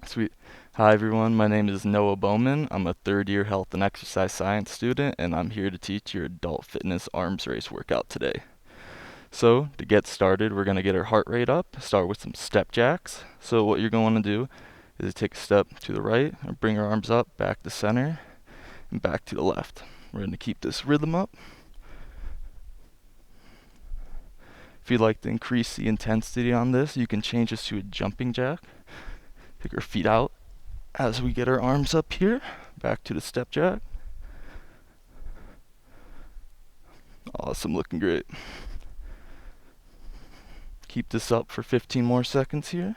Sweet. Hi everyone, my name is Noah Bowman. I'm a third year health and exercise science student, and I'm here to teach your adult fitness arms race workout today. So, to get started, we're going to get our heart rate up, start with some step jacks. So what you're going to do is take a step to the right, and bring your arms up, back to center, and back to the left. We're going to keep this rhythm up. If you'd like to increase the intensity on this, you can change this to a jumping jack. Take our feet out as we get our arms up here, back to the step jack. Awesome, looking great. Keep this up for 15 more seconds here.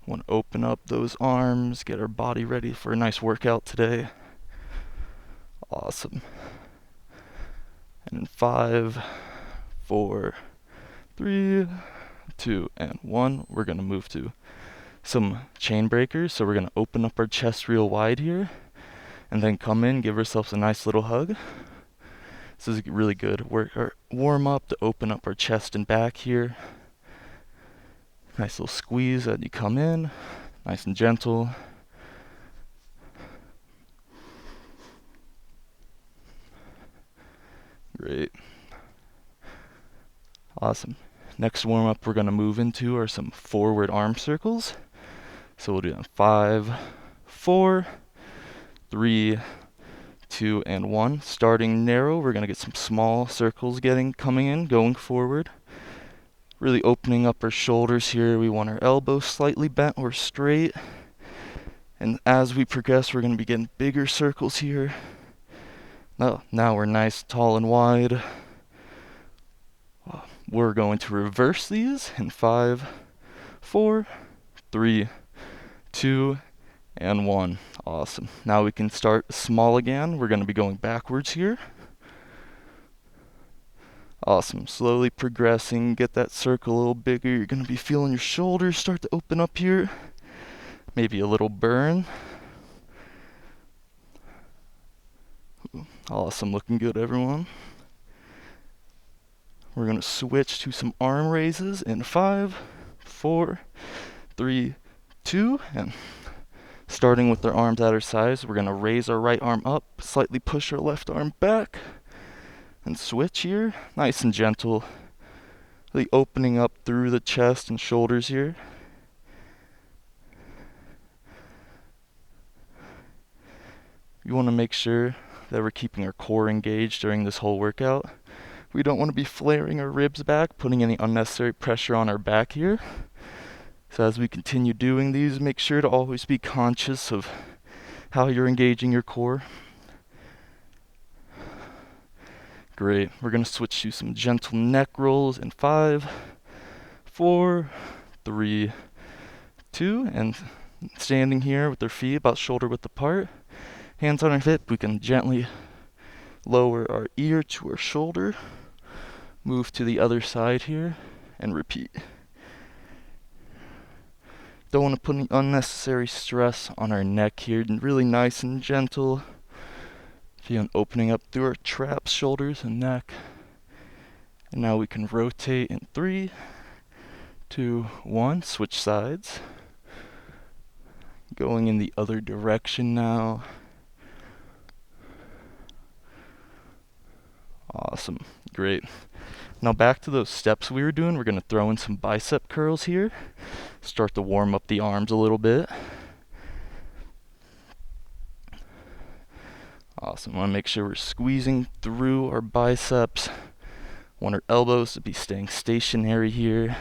Want to open up those arms, get our body ready for a nice workout today. Awesome. And in 5, 4, 3, 2, and 1, we're going to move to some chain breakers. So we're going to open up our chest real wide here, and then come in, give ourselves a nice little hug. This is really good warm up to open up our chest and back here. Nice little squeeze as you come in, nice and gentle. Great. Awesome. Next warm up we're going to move into are some forward arm circles. So we'll do that in 5, 4, 3, 2, and 1. Starting narrow, we're going to get some small circles coming in, going forward. Really opening up our shoulders here. We want our elbows slightly bent or straight. And as we progress, we're going to be getting bigger circles here. Now we're nice, tall, and wide. We're going to reverse these in 5, 4, 3, 2, and 1. Awesome. Now we can start small again. We're going to be going backwards here. Awesome. Slowly progressing. Get that circle a little bigger. You're going to be feeling your shoulders start to open up here. Maybe a little burn. Awesome. Looking good, everyone. We're going to switch to some arm raises in 5, 4, 3, 2, and starting with our arms at our sides, we're going to raise our right arm up, slightly push our left arm back, and switch here, nice and gentle, really opening up through the chest and shoulders here. We want to make sure that we're keeping our core engaged during this whole workout. We don't want to be flaring our ribs back, putting any unnecessary pressure on our back here. So as we continue doing these, make sure to always be conscious of how you're engaging your core. Great. We're going to switch to some gentle neck rolls in 5, 4, 3, 2, and standing here with our feet about shoulder width apart. Hands on our hip, we can gently lower our ear to our shoulder. Move to the other side here, and repeat. Don't want to put any unnecessary stress on our neck here. Really nice and gentle. Feeling opening up through our traps, shoulders, and neck. And now we can rotate in 3, 2, 1. Switch sides. Going in the other direction now. Awesome. Great. Now back to those steps we were doing. We're going to throw in some bicep curls here. Start to warm up the arms a little bit. Awesome. Want to make sure we're squeezing through our biceps. Want our elbows to be staying stationary here.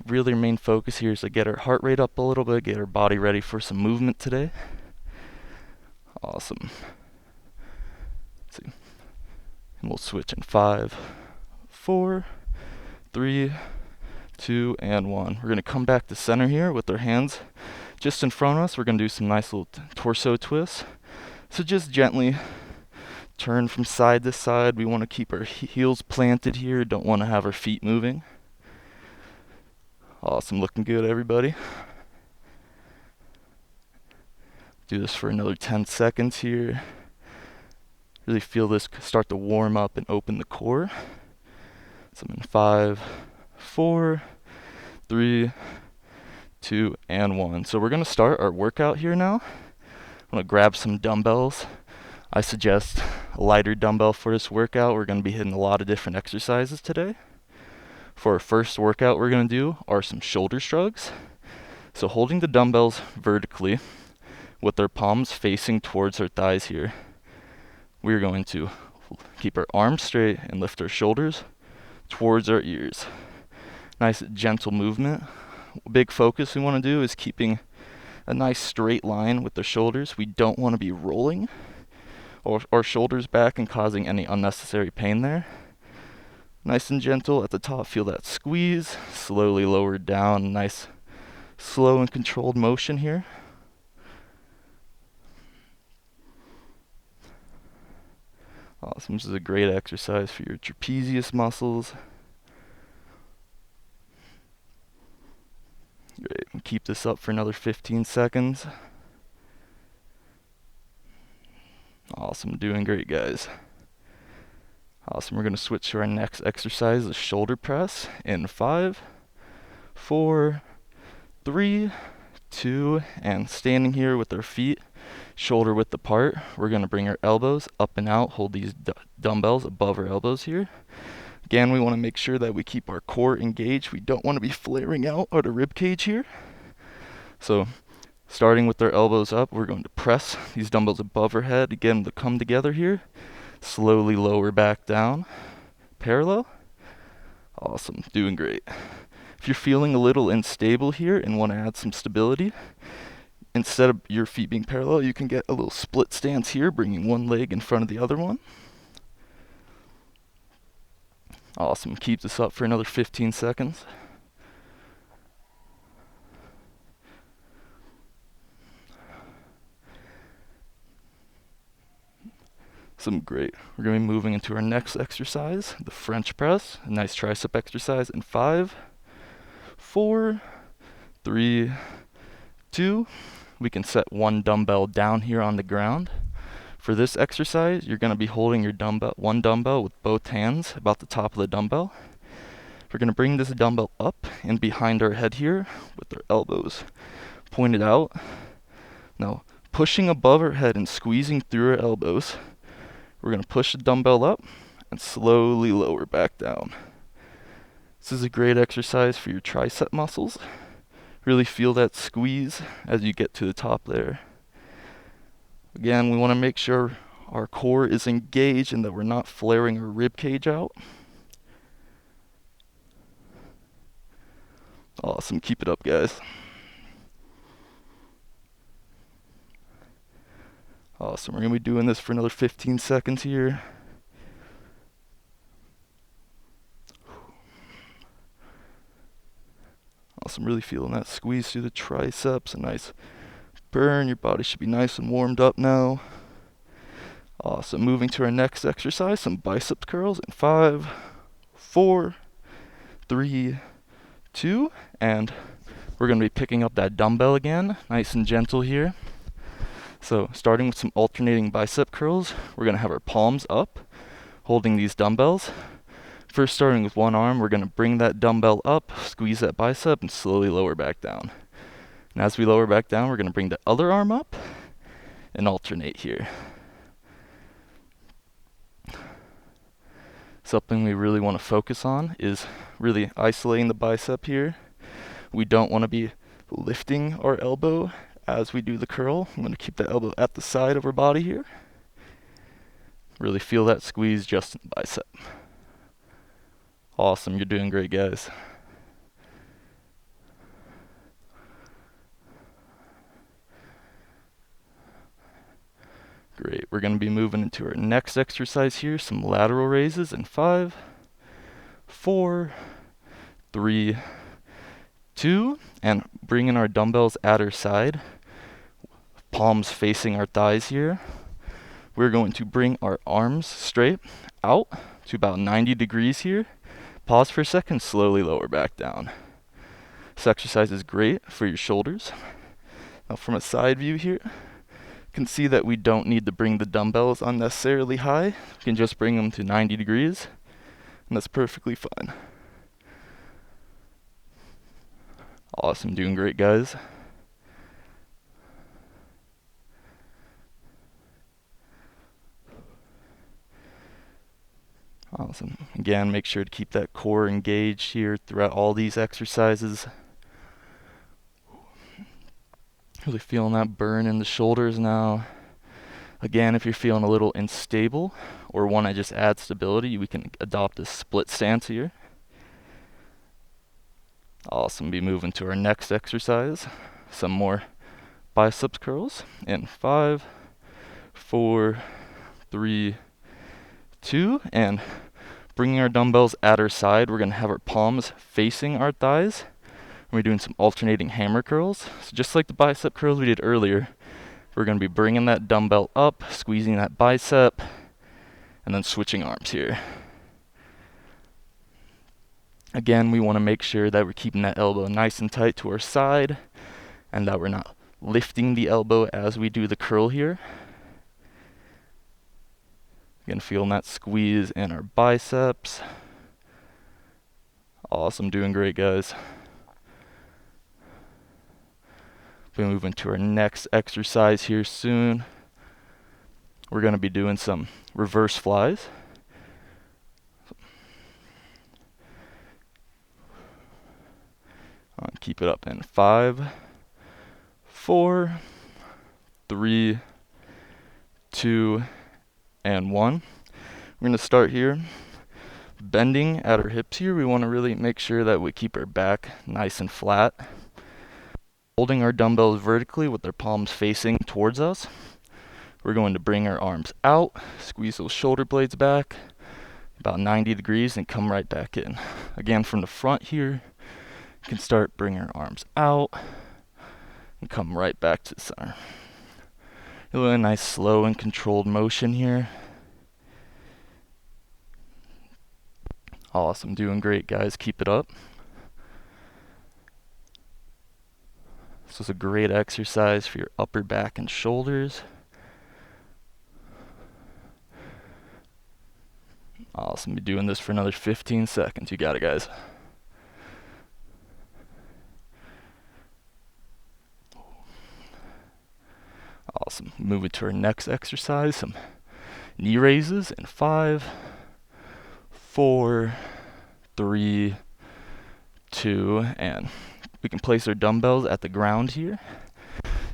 Really our main focus here is to get our heart rate up a little bit, get our body ready for some movement today. Awesome. Let's see. And we'll switch in 5, 4, 3, 2, and 1. We're going to come back to center here with our hands just in front of us. We're going to do some nice little torso twists. So just gently turn from side to side. We want to keep our heels planted here. Don't want to have our feet moving. Awesome. Looking good, everybody. Do this for another 10 seconds here. Really feel this start to warm up and open the core. So I'm in 5, 4, 3, 2, and 1. So we're going to start our workout here now. I'm going to grab some dumbbells. I suggest a lighter dumbbell for this workout. We're going to be hitting a lot of different exercises today. For our first workout we're going to do are some shoulder shrugs. So holding the dumbbells vertically with our palms facing towards our thighs here, we're going to keep our arms straight and lift our shoulders towards our ears. Nice gentle movement. Big focus we want to do is keeping a nice straight line with the shoulders. We don't want to be rolling our shoulders back and causing any unnecessary pain there. Nice and gentle at the top, feel that squeeze, slowly lower down, nice slow and controlled motion here. Awesome, this is a great exercise for your trapezius muscles. Great, keep this up for another 15 seconds. Awesome, doing great, guys. Awesome, we're going to switch to our next exercise, the shoulder press, in 5, 4, 3, 2, and standing here with our feet shoulder width apart, we're going to bring our elbows up and out, hold these dumbbells above our elbows here. Again, we want to make sure that we keep our core engaged. We don't want to be flaring out our rib cage here. So starting with our elbows up, we're going to press these dumbbells above our head. Again, to come together here. Slowly lower back down. Parallel. Awesome, doing great. If you're feeling a little unstable here and want to add some stability, instead of your feet being parallel, you can get a little split stance here, bringing one leg in front of the other one. Awesome, keep this up for another 15 seconds. Great. We're going to be moving into our next exercise, the French press, a nice tricep exercise in 5, 4, 3, 2. We can set one dumbbell down here on the ground. For this exercise, you're going to be holding your one dumbbell with both hands about the top of the dumbbell. We're going to bring this dumbbell up and behind our head here with our elbows pointed out. Now, pushing above our head and squeezing through our elbows, we're going to push the dumbbell up and slowly lower back down. This is a great exercise for your tricep muscles. Really feel that squeeze as you get to the top there. Again, we want to make sure our core is engaged and that we're not flaring our rib cage out. Awesome, keep it up, guys. Awesome, we're going to be doing this for another 15 seconds here. Awesome, really feeling that squeeze through the triceps, a nice burn. Your body should be nice and warmed up now. Awesome, moving to our next exercise, some bicep curls in 5, 4, 3, 2, and we're going to be picking up that dumbbell again, nice and gentle here. So starting with some alternating bicep curls, we're going to have our palms up, holding these dumbbells. First, starting with one arm, we're going to bring that dumbbell up, squeeze that bicep, and slowly lower back down. And as we lower back down, we're going to bring the other arm up and alternate here. Something we really want to focus on is really isolating the bicep here. We don't want to be lifting our elbow as we do the curl. I'm going to keep the elbow at the side of our body here. Really feel that squeeze just in the bicep. Awesome, you're doing great, guys. Great, we're going to be moving into our next exercise here, some lateral raises in 5, 4, 3, 2, and bringing our dumbbells at our side, palms facing our thighs here. We're going to bring our arms straight out to about 90 degrees here. Pause for a second, slowly lower back down. This exercise is great for your shoulders. Now from a side view here, you can see that we don't need to bring the dumbbells unnecessarily high. We can just bring them to 90 degrees, and that's perfectly fine. Awesome, doing great, guys. Awesome. Again, make sure to keep that core engaged here throughout all these exercises. Really feeling that burn in the shoulders now. Again, if you're feeling a little unstable or want to just add stability, we can adopt a split stance here. Awesome. Be moving to our next exercise. Some more biceps curls in 5, 4, 3, 2, and bringing our dumbbells at our side, we're going to have our palms facing our thighs. We're doing some alternating hammer curls. So just like the bicep curls we did earlier, we're going to be bringing that dumbbell up, squeezing that bicep, and then switching arms here. Again, we want to make sure that we're keeping that elbow nice and tight to our side and that we're not lifting the elbow as we do the curl here. Again, feeling that squeeze in our biceps. Awesome, doing great, guys. We'll be moving to our next exercise here soon. We're going to be doing some reverse flies. Keep it up in 5, 4, 3, 2, and 1. We're going to start here. Bending at our hips here, we want to really make sure that we keep our back nice and flat. Holding our dumbbells vertically with our palms facing towards us. We're going to bring our arms out, squeeze those shoulder blades back about 90 degrees and come right back in. Again, from the front here, you can start bringing our arms out and come right back to the center. Really nice, slow and controlled motion here. Awesome, doing great, guys. Keep it up. This is a great exercise for your upper back and shoulders. Awesome, be doing this for another 15 seconds. You got it, guys. Awesome, moving to our next exercise, some knee raises in 5, 4, 3, 2, and we can place our dumbbells at the ground here.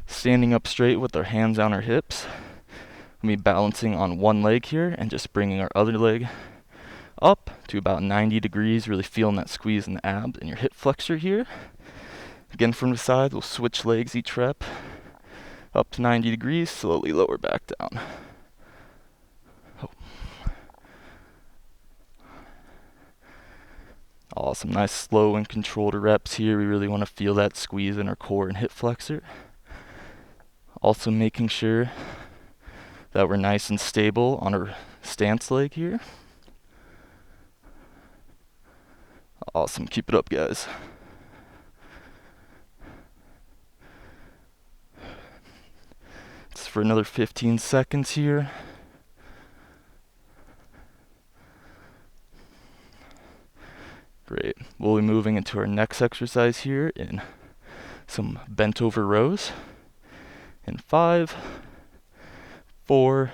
Standing up straight with our hands on our hips. We'll be balancing on one leg here and just bringing our other leg up to about 90 degrees, really feeling that squeeze in the abs and your hip flexor here. Again, from the side, we'll switch legs each rep. Up to 90 degrees, slowly lower back down. Oh. Awesome, nice slow and controlled reps here. We really want to feel that squeeze in our core and hip flexor. Also making sure that we're nice and stable on our stance leg here. Awesome, keep it up, guys. It's for another 15 seconds here. Great. We'll be moving into our next exercise here in some bent over rows. In 5, 4,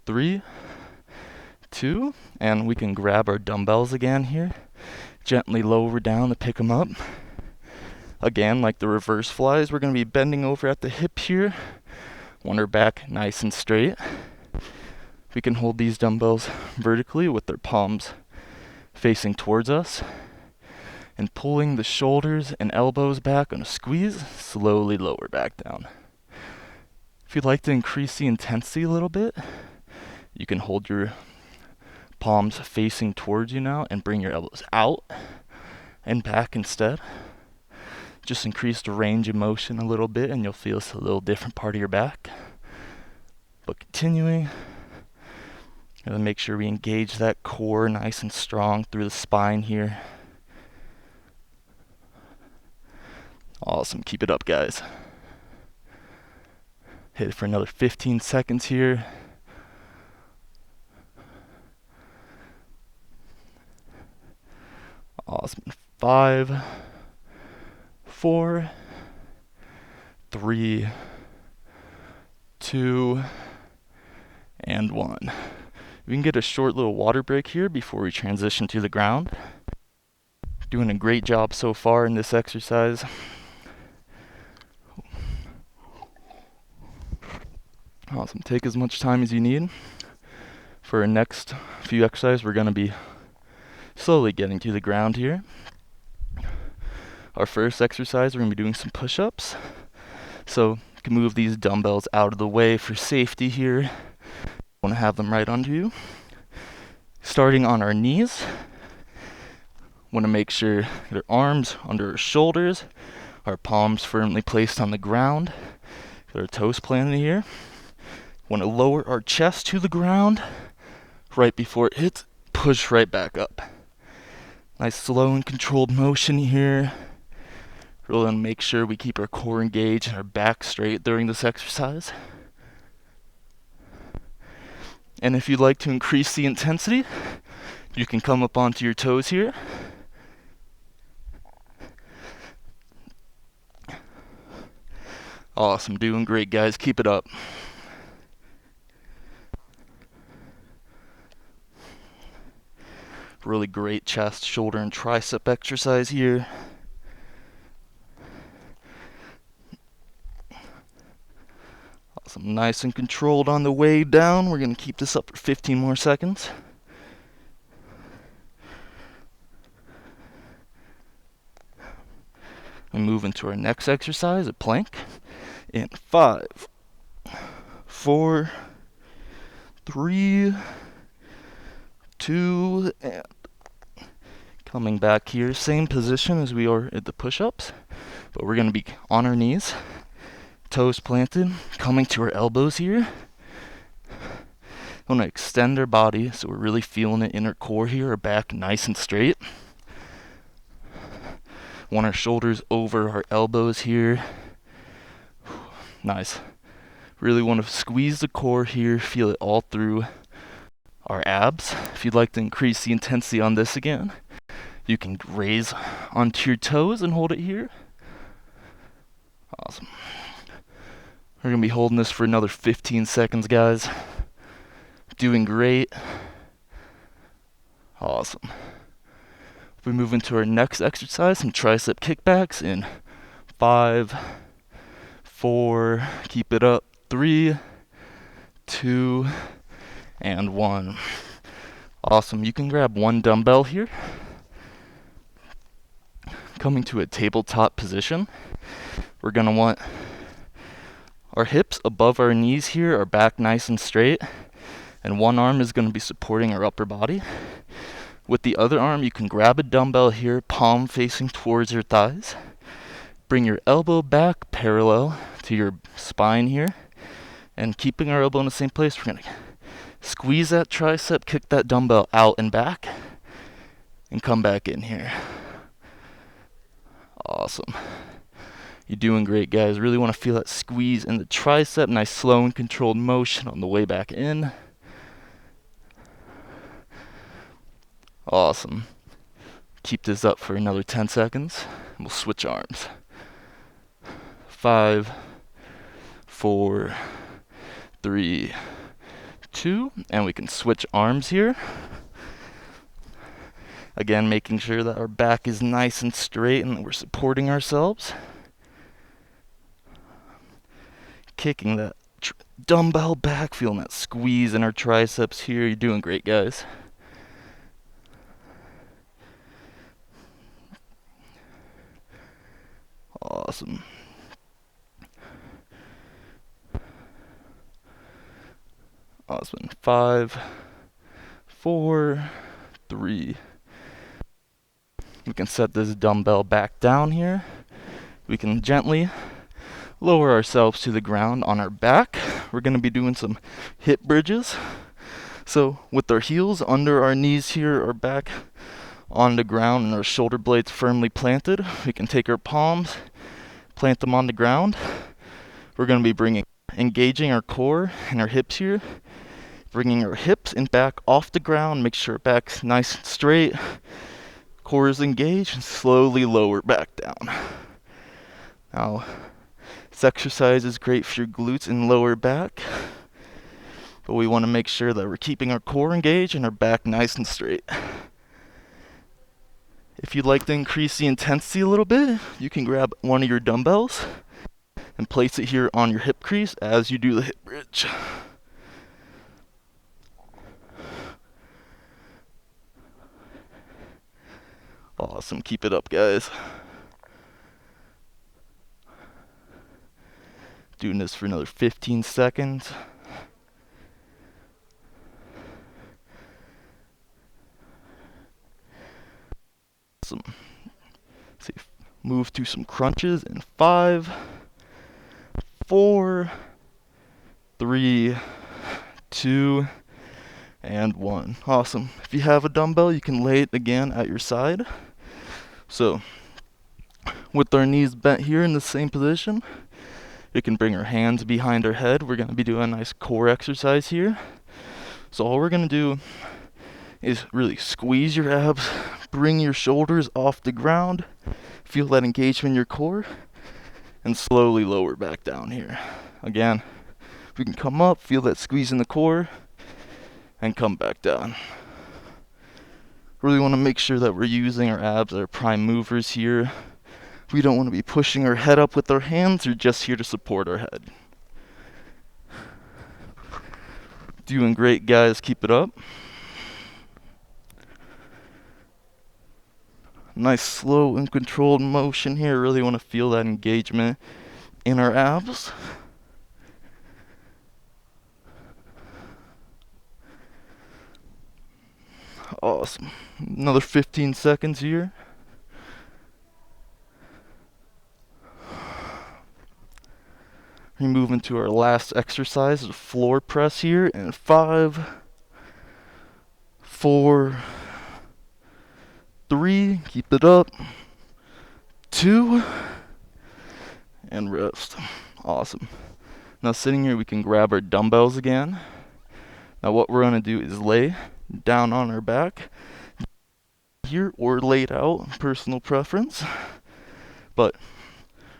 3, 2, and we can grab our dumbbells again here. Gently lower down to pick them up. Again, like the reverse flies, we're going to be bending over at the hip here. Want our back nice and straight. We can hold these dumbbells vertically with their palms facing towards us and pulling the shoulders and elbows back on a squeeze, slowly lower back down. If you'd like to increase the intensity a little bit, you can hold your palms facing towards you now and bring your elbows out and back instead. Just increase the range of motion a little bit and you'll feel a little different part of your back. But continuing, gotta make sure we engage that core nice and strong through the spine here. Awesome, keep it up, guys. Hit it for another 15 seconds here. Awesome. 5, 4, 3, 2, and 1. We can get a short little water break here before we transition to the ground. Doing a great job so far in this exercise. Awesome. Take as much time as you need. For our next few exercises, we're going to be slowly getting to the ground here. Our first exercise, we're going to be doing some push-ups. So you can move these dumbbells out of the way for safety here. You want to have them right under you. Starting on our knees. Want to make sure our arms under our shoulders, our palms firmly placed on the ground. Get our toes planted here. Want to lower our chest to the ground. Right before it hits, push right back up. Nice slow and controlled motion here. Really want to make sure we keep our core engaged and our back straight during this exercise. And if you'd like to increase the intensity, you can come up onto your toes here. Awesome, doing great, guys. Keep it up. Really great chest, shoulder, and tricep exercise here. Awesome, nice and controlled on the way down. We're going to keep this up for 15 more seconds. We move into our next exercise, a plank. In 5, 4, 3, 2, and coming back here, same position as we are at the push-ups, but we're going to be on our knees, toes planted, coming to our elbows here. We want to extend our body so we're really feeling it in our core here, our back nice and straight. Want our shoulders over our elbows here. Nice. Really want to squeeze the core here, feel it all through our abs. If you'd like to increase the intensity on this again, you can raise onto your toes and hold it here. Awesome. We're going to be holding this for another 15 seconds, guys. Doing great. Awesome. We move into our next exercise, some tricep kickbacks in 5, 4, keep it up, 3, 2, and 1. Awesome. You can grab one dumbbell here. Coming to a tabletop position. We're going to want our hips above our knees here, our back nice and straight, and one arm is going to be supporting our upper body. With the other arm, you can grab a dumbbell here, palm facing towards your thighs. Bring your elbow back parallel to your spine here. And keeping our elbow in the same place, we're going to squeeze that tricep, kick that dumbbell out and back, and come back in here. Awesome. You're doing great, guys. Really want to feel that squeeze in the tricep. Nice slow and controlled motion on the way back in. Awesome. Keep this up for another 10 seconds, and we'll switch arms. 5, 4, 3, 2, and we can switch arms here. Again, making sure that our back is nice and straight and that we're supporting ourselves. Kicking that dumbbell back, feeling that squeeze in our triceps here. You're doing great, guys. Awesome. Awesome. 5, 4, 3. We can set this dumbbell back down here. We can gently lower ourselves to the ground on our back. We're going to be doing some hip bridges. So with our heels under our knees here, our back on the ground and our shoulder blades firmly planted, we can take our palms, plant them on the ground. We're going to be engaging our core and our hips here, bringing our hips and back off the ground. Make sure our back's nice and straight, core is engaged, and slowly lower back down. Now, this exercise is great for your glutes and lower back, but we want to make sure that we're keeping our core engaged and our back nice and straight. If you'd like to increase the intensity a little bit, you can grab one of your dumbbells and place it here on your hip crease as you do the hip bridge. Awesome, keep it up, guys. Doing this for another 15 seconds. Awesome. See, move to some crunches in 5, 4, 3, 2, and 1. Awesome. If you have a dumbbell, you can lay it again at your side. So, with our knees bent here in the same position, you can bring our hands behind our head. We're going to be doing a nice core exercise here. So all we're going to do is really squeeze your abs, bring your shoulders off the ground, feel that engagement in your core, and slowly lower back down here. Again, we can come up, feel that squeeze in the core, and come back down. Really want to make sure that we're using our abs, our prime movers here. We don't want to be pushing our head up with our hands. We're just here to support our head. Doing great, guys. Keep it up. Nice, slow and controlled motion here. Really want to feel that engagement in our abs. Awesome. Another 15 seconds here. We move into our last exercise, the floor press here in 5, 4, 3, keep it up, 2, and rest. Awesome. Now sitting here, we can grab our dumbbells again. Now what we're going to do is lay down on our back here or laid out, personal preference. But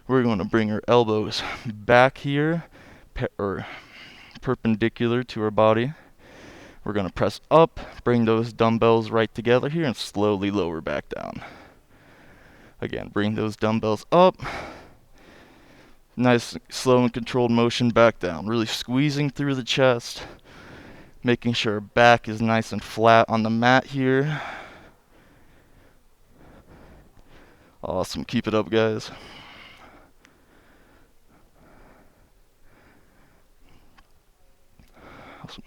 we're going to bring our elbows back here, or perpendicular to our body. We're going to press up, bring those dumbbells right together here, and slowly lower back down. Again, bring those dumbbells up. Nice, slow and controlled motion back down. Really squeezing through the chest, making sure our back is nice and flat on the mat here. Awesome, keep it up, guys.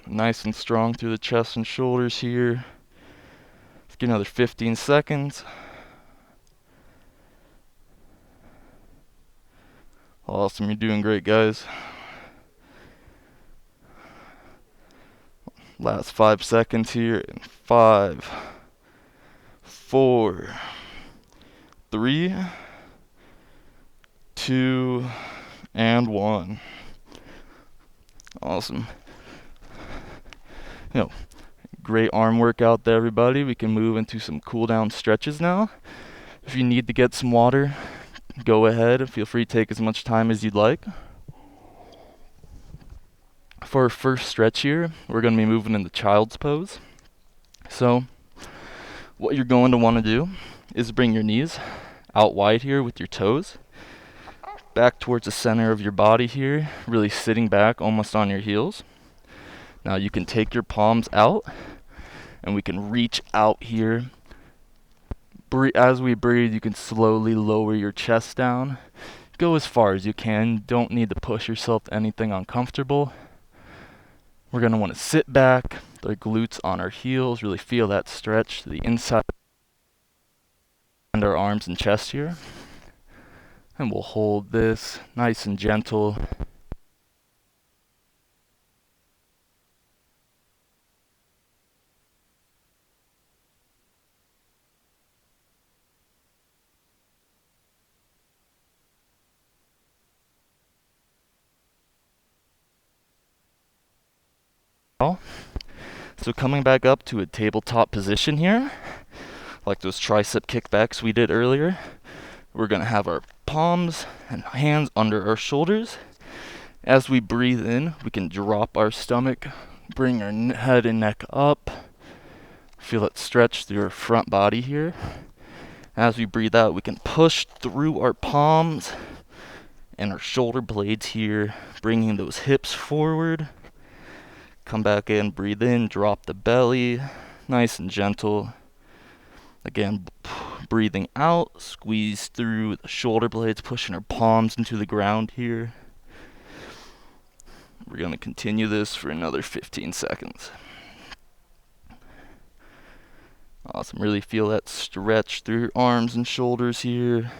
Nice and strong through the chest and shoulders here. Let's get another 15 seconds. Awesome, you're doing great, guys. Last 5 seconds here in 5, 4, 3, 2, and 1. Awesome. Great arm workout there, everybody. We can move into some cool down stretches now. If you need to get some water, go ahead. Feel free to take as much time as you'd like. For our first stretch here, we're going to be moving into child's pose. So, what you're going to want to do is bring your knees out wide here with your toes, back towards the center of your body here, really sitting back almost on your heels. Now you can take your palms out, and we can reach out here. As we breathe, you can slowly lower your chest down. Go as far as you can. Don't need to push yourself to anything uncomfortable. We're going to want to sit back, the glutes on our heels, really feel that stretch to the inside and our arms and chest here. And we'll hold this nice and gentle. So coming back up to a tabletop position here, like those tricep kickbacks we did earlier, we're going to have our palms and hands under our shoulders. As we breathe in, we can drop our stomach, bring our head and neck up. Feel it stretch through our front body here. As we breathe out, we can push through our palms and our shoulder blades here, bringing those hips forward. Come back in, breathe in, drop the belly, nice and gentle. Again, breathing out, squeeze through the shoulder blades, pushing our palms into the ground here. We're going to continue this for another 15 seconds. Awesome. Really feel that stretch through your arms and shoulders here.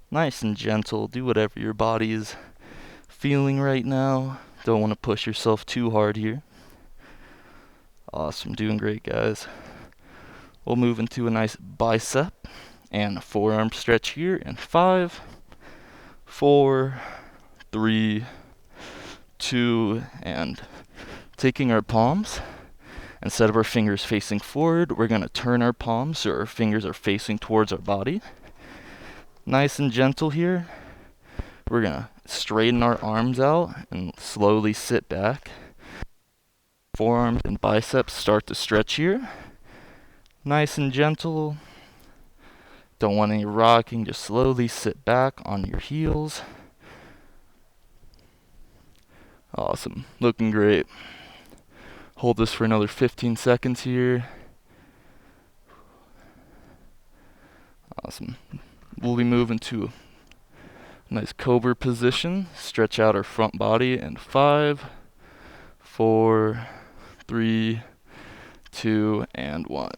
Nice and gentle. Do whatever your body is feeling right now. Don't want to push yourself too hard here. Awesome. Doing great, guys. We'll move into a nice bicep and forearm stretch here in 5, 4, 3, 2, and taking our palms. Instead of our fingers facing forward, we're going to turn our palms so our fingers are facing towards our body. Nice and gentle here. We're going to straighten our arms out and slowly sit back. Forearms and biceps start to stretch here. Nice and gentle. Don't want any rocking, just slowly sit back on your heels. Awesome. Looking great. Hold this for another 15 seconds here. Awesome. We'll be moving to a nice Cobra position. Stretch out our front body in 5, 4, 3, 2, and 1.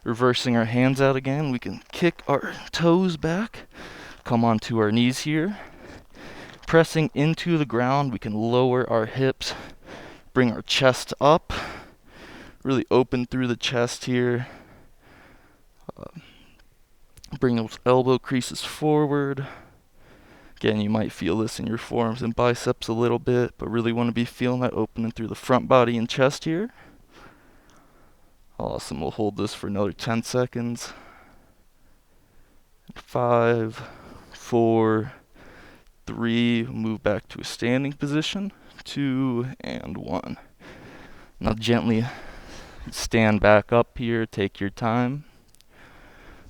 Reversing our hands out again, we can kick our toes back, come onto our knees here. Pressing into the ground, we can lower our hips, bring our chest up, really open through the chest here. Bring those elbow creases forward. Again, you might feel this in your forearms and biceps a little bit, but really want to be feeling that opening through the front body and chest here. Awesome, we'll hold this for another 10 seconds. 5, 4, 3, move back to a standing position. 2, and 1. Now gently stand back up here, take your time.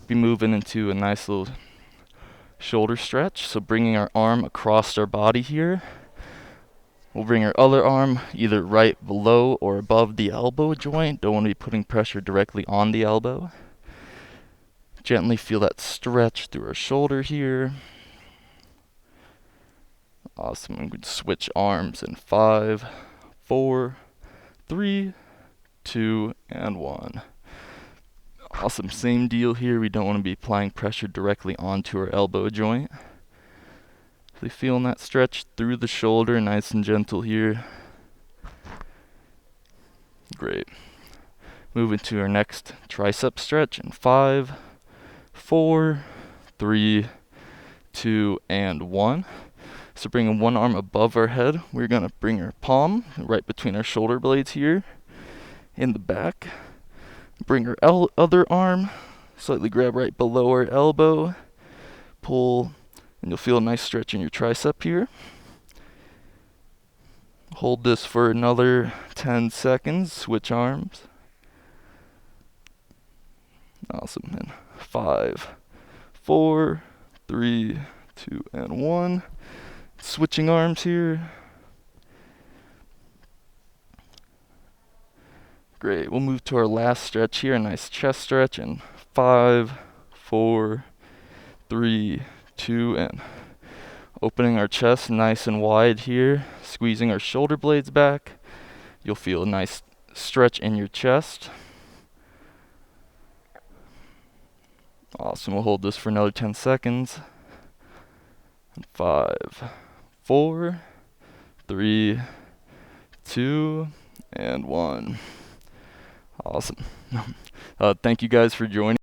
Be moving into a nice little shoulder stretch. So bringing our arm across our body here. We'll bring our other arm either right below or above the elbow joint. Don't want to be putting pressure directly on the elbow. Gently feel that stretch through our shoulder here. Awesome. I'm going to switch arms in 5, 4, 3, 2, and 1. Awesome. Same deal here. We don't want to be applying pressure directly onto our elbow joint. Really feeling that stretch through the shoulder, nice and gentle here. Great. Moving to our next tricep stretch in 5, 4, 3, 2, and 1. So bringing one arm above our head, we're going to bring our palm right between our shoulder blades here in the back. Bring our other arm, slightly grab right below our elbow, pull, and you'll feel a nice stretch in your tricep here. Hold this for another 10 seconds, switch arms. Awesome, and 5, 4, 3, 2, and 1. Switching arms here. Great, we'll move to our last stretch here, a nice chest stretch in 5, 4, 3, 2, and opening our chest nice and wide here, squeezing our shoulder blades back. You'll feel a nice stretch in your chest. Awesome, we'll hold this for another 10 seconds. 5, 4, 3, 2, and 1. Awesome. Thank you guys for joining.